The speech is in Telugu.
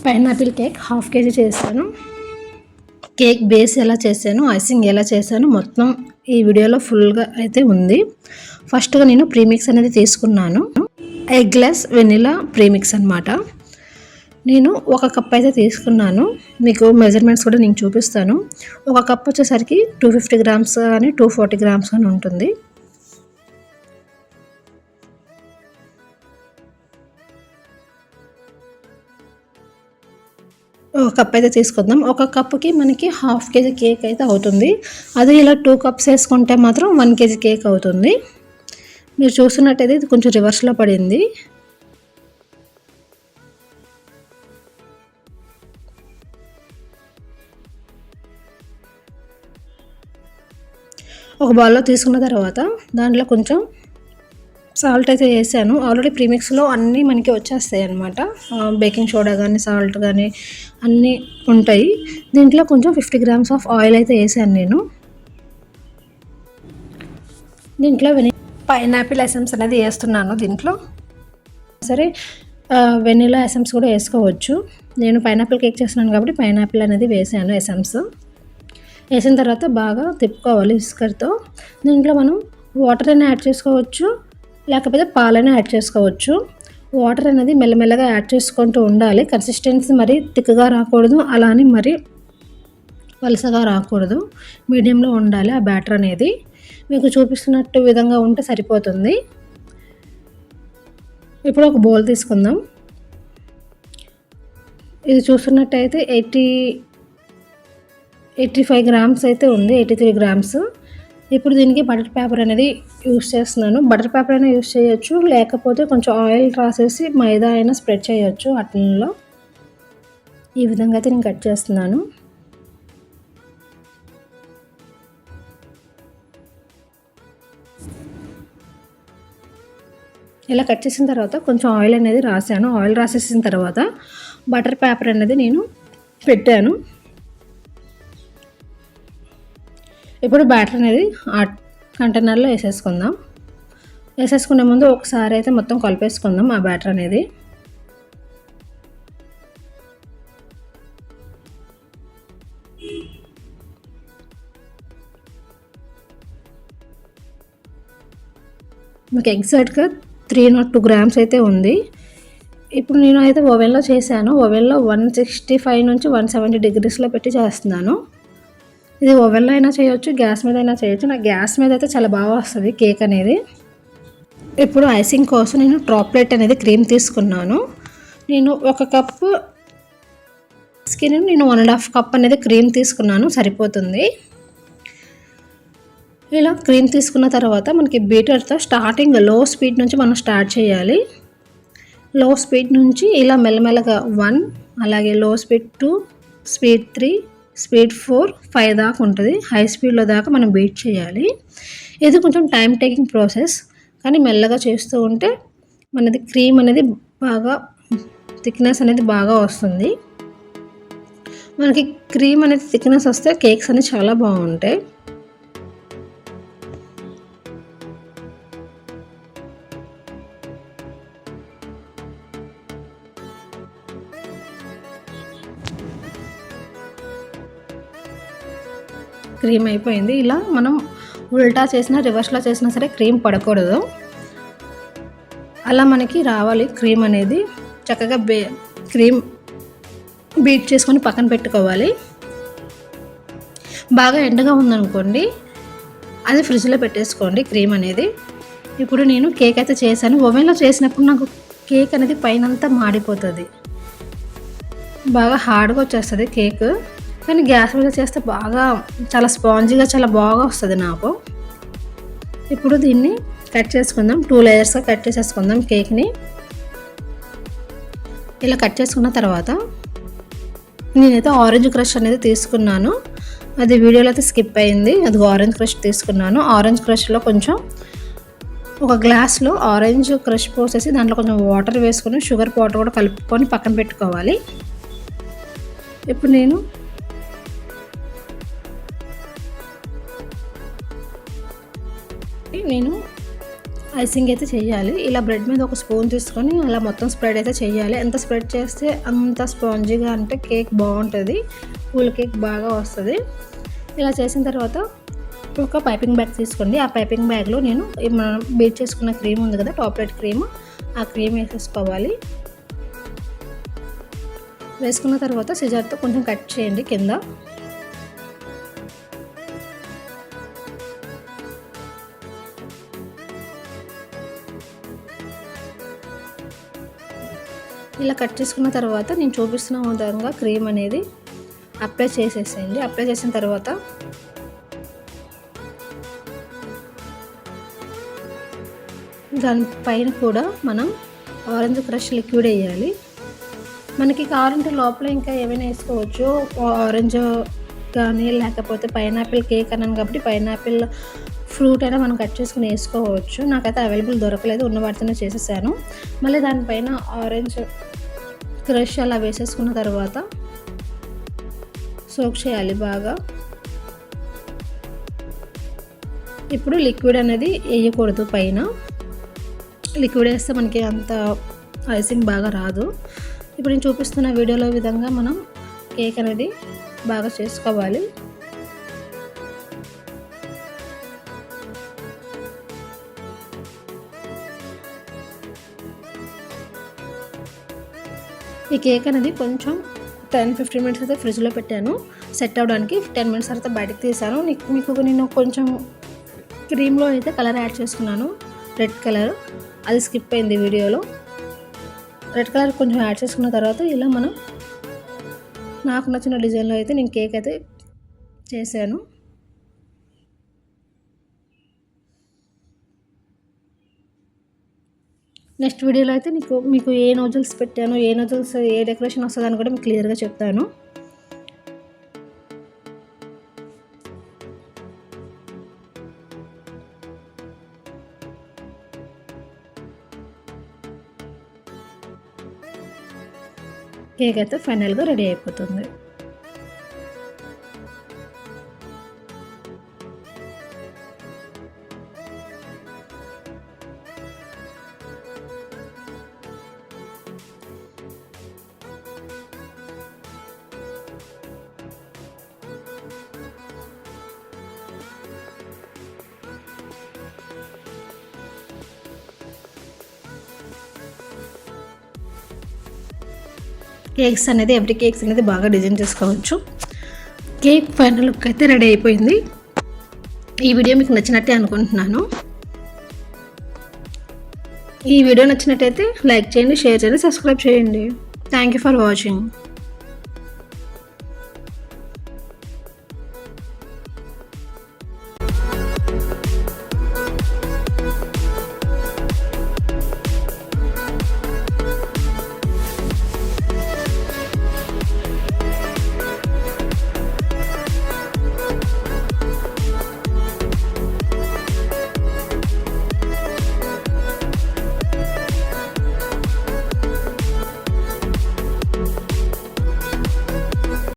పైనాపిల్ కేక్ హాఫ్ కేజీ చేశాను. కేక్ బేస్ ఎలా చేశాను, ఐసింగ్ ఎలా చేశాను మొత్తం ఈ వీడియోలో ఫుల్గా అయితే ఉంది. ఫస్ట్గా నేను ప్రీమిక్స్ అనేది తీసుకున్నాను. ఎగ్లెస్ వెనిలా ప్రీమిక్స్ అనమాట. నేను 1 కప్ అయితే తీసుకున్నాను. మీకు మెజర్మెంట్స్ కూడా నేను చూపిస్తాను. 1 కప్ వచ్చేసరికి 250 గ్రామ్స్ కానీ 240 గ్రామ్స్ కానీ ఉంటుంది. ఒక కప్ అయితే తీసుకుందాం. 1 కప్కి మనకి హాఫ్ కేజీ కేక్ అయితే అవుతుంది. అదే ఇలా 2 కప్స్ వేసుకుంటే మాత్రం 1 కేజీ కేక్ అవుతుంది. మీరు చూస్తున్నట్టయితే ఇది కొంచెం రివర్స్లో పడింది. ఒక బౌల్లో తీసుకున్న తర్వాత దాంట్లో కొంచెం సాల్ట్ అయితే వేసాను. ఆల్రెడీ ప్రీమిక్స్లో అన్నీ మనకి వచ్చేస్తాయి అన్నమాట. బేకింగ్ సోడా కానీ సాల్ట్ కానీ అన్నీ ఉంటాయి. దీంట్లో కొంచెం 50 గ్రామ్స్ ఆఫ్ ఆయిల్ అయితే వేసాను నేను. దీంట్లో పైనాపిల్ ఎసెన్స్ అనేది వేస్తున్నాను. దీంట్లో సరే వెనిలా ఎసెన్స్ కూడా వేసుకోవచ్చు. నేను పైనాపిల్ కేక్ చేస్తున్నాను కాబట్టి పైనాపిల్ అనేది వేసాను ఎసెన్స్. వేసిన తర్వాత బాగా తిప్పుకోవాలి విస్కర్తో. దీంట్లో మనం వాటర్ అయినా యాడ్ చేసుకోవచ్చు, లేకపోతే పాలైనా యాడ్ చేసుకోవచ్చు. వాటర్ అనేది మెల్లమెల్లగా యాడ్ చేసుకుంటూ ఉండాలి. కన్సిస్టెన్సీ మరి థిక్గా రాకూడదు, అలా అని మరి పలుసగా రాకూడదు. మీడియంలో ఉండాలి ఆ బ్యాటర్ అనేది. మీకు చూపిస్తున్నట్టు విధంగా ఉంటే సరిపోతుంది. ఇప్పుడు ఒక బౌల్ తీసుకుందాం. ఇది చూస్తున్నట్టయితే 85 గ్రామ్స్ అయితే ఉంది, 83 గ్రామ్స్. ఇప్పుడు దీనికి బటర్ పేపర్ అనేది యూస్ చేస్తున్నాను. బటర్ పేపర్ అయినా యూస్ చేయొచ్చు, లేకపోతే కొంచెం ఆయిల్ రాసేసి మైదా అయినా స్ప్రెడ్ చేయొచ్చు అట్లలో. ఈ విధంగా అయితే నేను కట్ చేస్తున్నాను. ఇలా కట్ చేసిన తర్వాత కొంచెం ఆయిల్ అనేది రాసాను. ఆయిల్ రాసేసిన తర్వాత బటర్ పేపర్ అనేది నేను పెట్టాను. ఇప్పుడు బ్యాటర్ అనేది ఆ కంటైనర్లో వేసేసుకుందాం. వేసేసుకునే ముందు ఒకసారి అయితే మొత్తం కలిపేసుకుందాం ఆ బ్యాటర్ అనేది. మీకు ఎగ్జాక్ట్గా 302 గ్రామ్స్ అయితే ఉంది. ఇప్పుడు నేను అయితే ఓవెన్లో చేశాను. ఓవెన్లో 165 నుంచి 170 డిగ్రీస్లో పెట్టి చేస్తున్నాను. ఇది ఓవెన్లో అయినా చేయొచ్చు, గ్యాస్ మీద అయినా చేయొచ్చు. నాకు గ్యాస్ మీద అయితే చాలా బాగా వస్తుంది కేక్ అనేది. ఇప్పుడు ఐసింగ్ కోసం నేను డ్రాప్లెట్ అనేది క్రీమ్ తీసుకున్నాను. నేను 1 కప్పు నేను 1.5 కప్ అనేది క్రీమ్ తీసుకున్నాను, సరిపోతుంది. ఇలా క్రీమ్ తీసుకున్న తర్వాత మనకి బీటర్తో స్టార్టింగ్ లో స్పీడ్ నుంచి మనం స్టార్ట్ చేయాలి. లో స్పీడ్ నుంచి ఇలా మెల్లమెల్లగా 1, అలాగే లో స్పీడ్ 2, స్పీడ్ 3, స్పీడ్ 4, 5 దాకా ఉంటుంది. హై స్పీడ్లో దాకా మనం బీట్ చేయాలి. ఇది కొంచెం టైం టేకింగ్ ప్రాసెస్, కానీ మెల్లగా చేస్తూ ఉంటే మనది క్రీమ్ అనేది బాగా థిక్నెస్ అనేది బాగా వస్తుంది. మనకి క్రీమ్ అనేది థిక్నెస్ వస్తే కేక్స్ అనేవి చాలా బాగుంటాయి. క్రీమ్ అయిపోయింది. ఇలా మనం ఉల్టా చేసినా రివర్స్లో చేసినా సరే క్రీమ్ పడకూడదు. అలా మనకి రావాలి క్రీమ్ అనేది. చక్కగా క్రీమ్ బీట్ చేసుకొని పక్కన పెట్టుకోవాలి. బాగా ఎండగా ఉందనుకోండి, అది ఫ్రిడ్జ్లో పెట్టేసుకోండి క్రీమ్ అనేది. ఇప్పుడు నేను కేక్ అయితే చేశాను. ఓవెన్లో చేసినప్పుడు నాకు కేక్ అనేది పైనంతా మాడిపోతుంది, బాగా హార్డ్గా వచ్చేస్తుంది కేక్. కానీ గ్యాస్ మీద చేస్తే బాగా చాలా స్పాంజీగా చాలా బాగా వస్తుంది నాకు. ఇప్పుడు దీన్ని కట్ చేసుకుందాం. 2 లేయర్స్గా కట్ చేసేసుకుందాం కేక్ని. ఇలా కట్ చేసుకున్న తర్వాత నేనైతే ఆరెంజ్ క్రష్ అనేది తీసుకున్నాను. అది వీడియోలో అయితే స్కిప్ అయింది. అది ఆరెంజ్ క్రష్ తీసుకున్నాను. ఆరెంజ్ క్రష్లో కొంచెం ఒక గ్లాస్లో ఆరెంజ్ క్రష్ పోసేసి దాంట్లో కొంచెం వాటర్ వేసుకొని షుగర్ పౌడర్ కూడా కలుపుకొని పక్కన పెట్టుకోవాలి. ఇప్పుడు నేను ఐసింగ్ అయితే చేయాలి. ఇలా బ్రెడ్ మీద ఒక స్పూన్ తీసుకొని అలా మొత్తం స్ప్రెడ్ అయితే చేయాలి. ఎంత స్ప్రెడ్ చేస్తే అంత స్పాంజీగా అంటే కేక్ బాగుంటుంది, కూల్ కేక్ బాగా వస్తుంది. ఇలా చేసిన తర్వాత ఒక పైపింగ్ బ్యాగ్ తీసుకోండి. ఆ పైపింగ్ బ్యాగ్లో నేను మనం బీట్ చేసుకున్న క్రీమ్ ఉంది కదా, టాప్లెట్ క్రీమ్, ఆ క్రీమ్ వేసేసుకోవాలి. వేసుకున్న తర్వాత సిజర్తో కొంచెం కట్ చేయండి కింద. ఇలా కట్ చేసుకున్న తర్వాత నేను చూపిస్తున్న విధంగా క్రీమ్ అనేది అప్లై చేసేసేయండి. అప్లై చేసిన తర్వాత దానిపైన కూడా మనం ఆరెంజ్ క్రష్ లిక్విడ్ వేయాలి. మనకి కావాలంటే లోపల ఇంకా ఏమైనా వేసుకోవచ్చు, ఆరెంజ్ కానీ లేకపోతే పైనాపిల్ కేక్ అన్నాను కాబట్టి పైనాపిల్ ఫ్రూట్ అయినా మనం కట్ చేసుకుని వేసుకోవచ్చు. నాకైతే అవైలబుల్ దొరకలేదు, ఉన్న వాటితోనే చేసేసాను. మళ్ళీ దానిపైన ఆరెంజ్ క్రష్ అలా వేసేసుకున్న తర్వాత సోక్ చేయాలి బాగా. ఇప్పుడు లిక్విడ్ అనేది వేయకూడదు, పైన లిక్విడ్ వేస్తే మనకి అంత ఐసింగ్ బాగా రాదు. ఇప్పుడు నేను చూపిస్తున్న వీడియోలో విధంగా మనం కేక్ అనేది బాగా చేసుకోవాలి. ఈ కేక్ అనేది కొంచెం 10-15 మినిట్స్ అయితే ఫ్రిడ్జ్లో పెట్టాను సెట్ అవ్వడానికి. 10 మినిట్స్ తర్వాత బయటకు తీసాను. మీకు నేను కొంచెం క్రీమ్లో అయితే కలర్ యాడ్ చేసుకున్నాను, రెడ్ కలర్, అది స్కిప్ అయింది వీడియోలో. రెడ్ కలర్ కొంచెం యాడ్ చేసుకున్న తర్వాత ఇలా మనం నాకు నచ్చిన డిజైన్లో అయితే నేను కేక్ అయితే చేశాను. నెక్స్ట్ వీడియోలో అయితే మీకు ఏ నోజల్స్ పెట్టాను, ఏ నోజల్స్ ఏ డెకరేషన్ వస్తుందని కూడా మీకు క్లియర్గా చెప్తాను. కేక్ అయితే ఫైనల్గా రెడీ అయిపోతుంది. కేక్స్ అనేది ఎవ్రీ కేక్స్ అనేది బాగా డిజైన్ చేసుకోవచ్చు. కేక్ ఫైనల్ లుక్ అయితే రెడీ అయిపోయింది. ఈ వీడియో మీకు నచ్చినట్టే అనుకుంటున్నాను. ఈ వీడియో నచ్చినట్టయితే లైక్ చేయండి, షేర్ చేయండి, సబ్స్క్రైబ్ చేయండి. Thank you for watching.